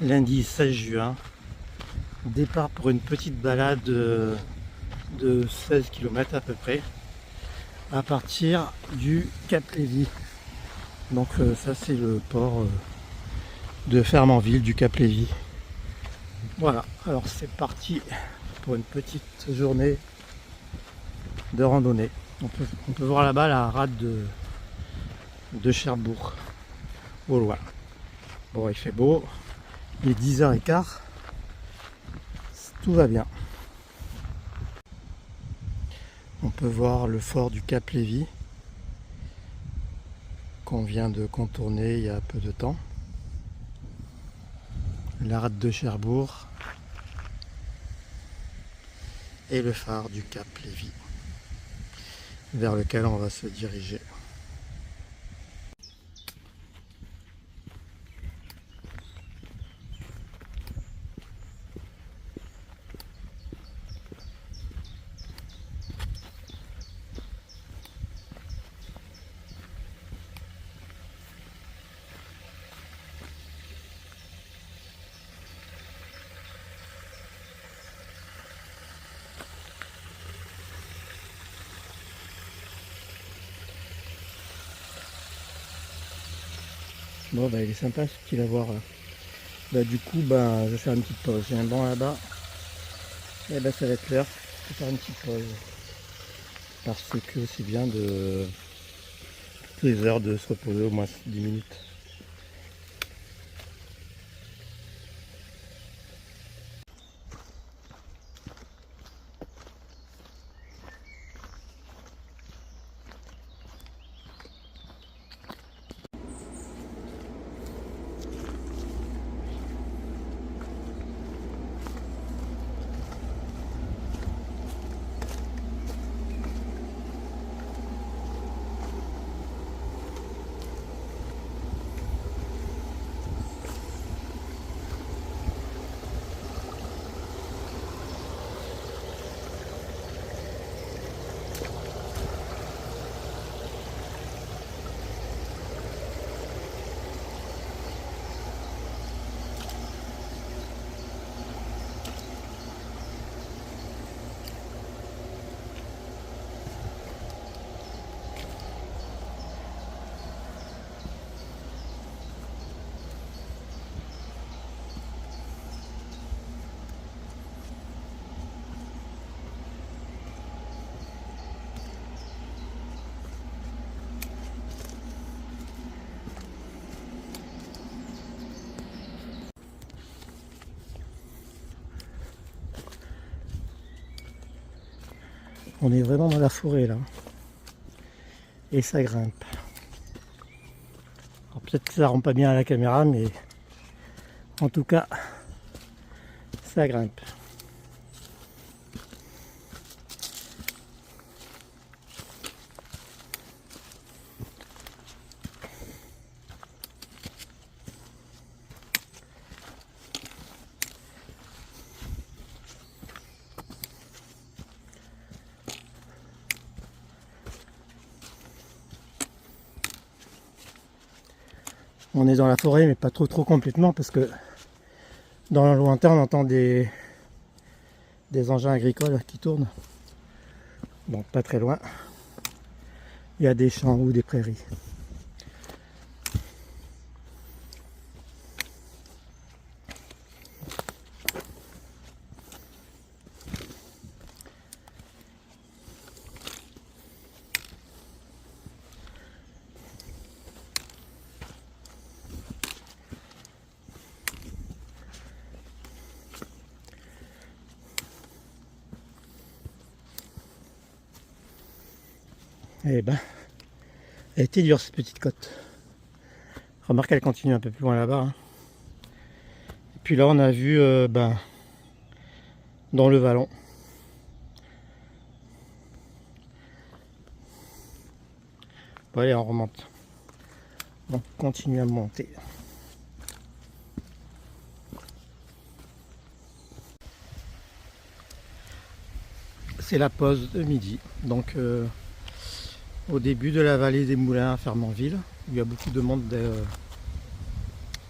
lundi 16 juin. Départ pour une petite balade de 16 km à peu près, à partir du Cap Lévy. Donc ça c'est le port de Fernandville du Cap Lévy. Voilà, alors c'est parti pour une petite journée de randonnée. On peut voir là-bas la rade de Cherbourg, au loin. Bon, il fait beau, il est 10h15, tout va bien. On peut voir le fort du Cap Lévy qu'on vient de contourner il y a peu de temps. La rade de Cherbourg et le phare du Cap Lévy vers lequel on va se diriger. Bon bah il est sympa ce qu'il a à voir là. Bah du coup bah je vais faire une petite pause. J'ai un banc là-bas. Et bah ça va être l'heure. Je vais faire une petite pause. Parce que c'est bien de toutes les heures de se reposer au moins 10 minutes. On est vraiment dans la forêt là. Et ça grimpe. Alors peut-être que ça rend pas bien à la caméra, mais en tout cas, ça grimpe. On est dans la forêt, mais pas trop complètement, parce que dans le lointain, on entend des engins agricoles qui tournent. Bon, pas très loin. Il y a des champs ou des prairies. Eh ben, elle était dure cette petite côte. Remarque, elle continue un peu plus loin là-bas. Hein. Et puis là, on a vu dans le vallon. Bon, allez, on remonte. On continue à monter. C'est la pause de midi. Donc, au début de la vallée des Moulins à Fernandville, où il y a beaucoup de monde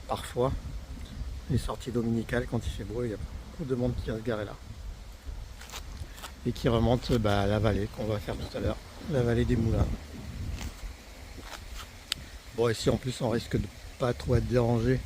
parfois. les sorties dominicales quand il fait beau, il y a beaucoup de monde qui va se garer là. Et qui remonte à la vallée qu'on va faire tout à l'heure, la vallée des Moulins. Bon, ici en plus on risque de pas trop être dérangé.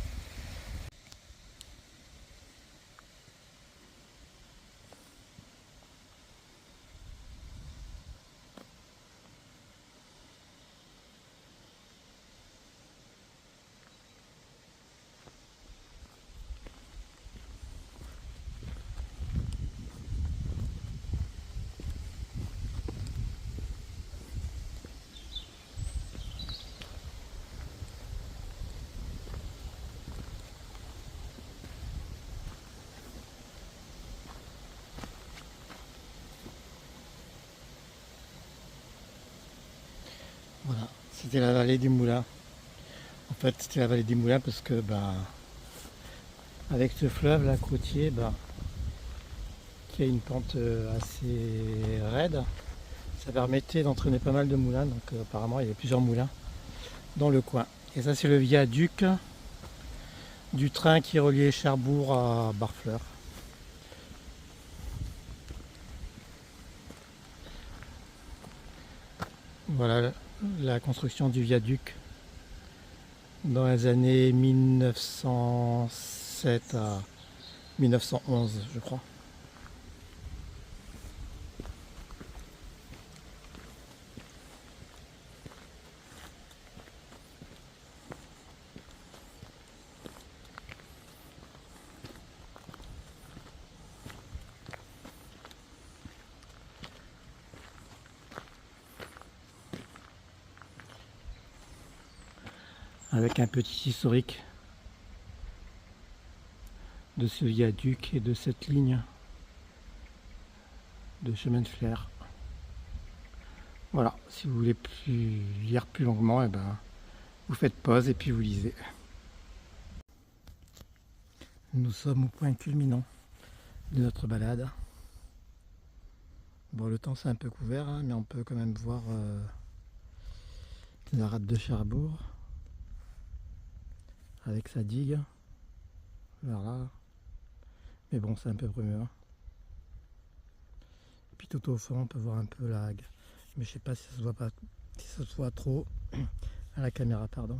Voilà, c'était la vallée des Moulins. En fait, c'était la vallée des Moulins parce que avec ce fleuve là côtier, qui a une pente assez raide, ça permettait d'entraîner pas mal de moulins. Donc apparemment, il y a plusieurs moulins dans le coin. Et ça, c'est le viaduc du train qui reliait Cherbourg à Barfleur. Voilà la construction du viaduc dans les années 1907 à 1911, je crois. Avec un petit historique de ce viaduc et de cette ligne de chemin de fer. Voilà, si vous voulez lire plus longuement, vous faites pause et puis vous lisez. Nous sommes au point culminant de notre balade. Bon, le temps c'est un peu couvert, mais on peut quand même voir la rade de Cherbourg avec sa digue vers là. Mais bon, c'est un peu brumeux. Puis tout au fond, on peut voir un peu la Hague. Mais je sais pas si ça se voit pas, si ça se voit trop à la caméra, pardon.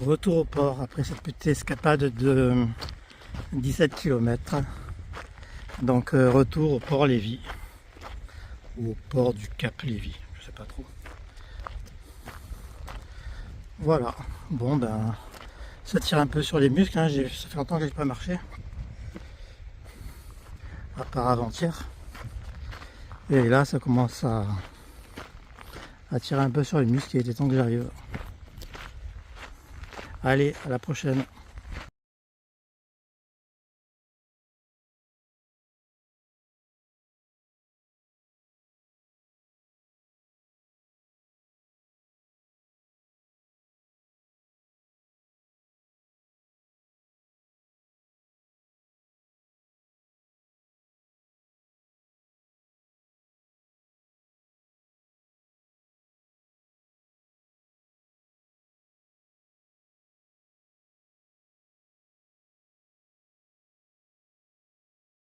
Retour au port après cette petite escapade de 17 km. Donc retour au port Lévis. Ou au port du Cap Lévis, je sais pas trop. Voilà, bon ça tire un peu sur les muscles, ça fait longtemps que j'ai pas marché. À part avant-hier. Et là ça commence à tirer un peu sur les muscles, il était temps que j'arrive. Allez, à la prochaine.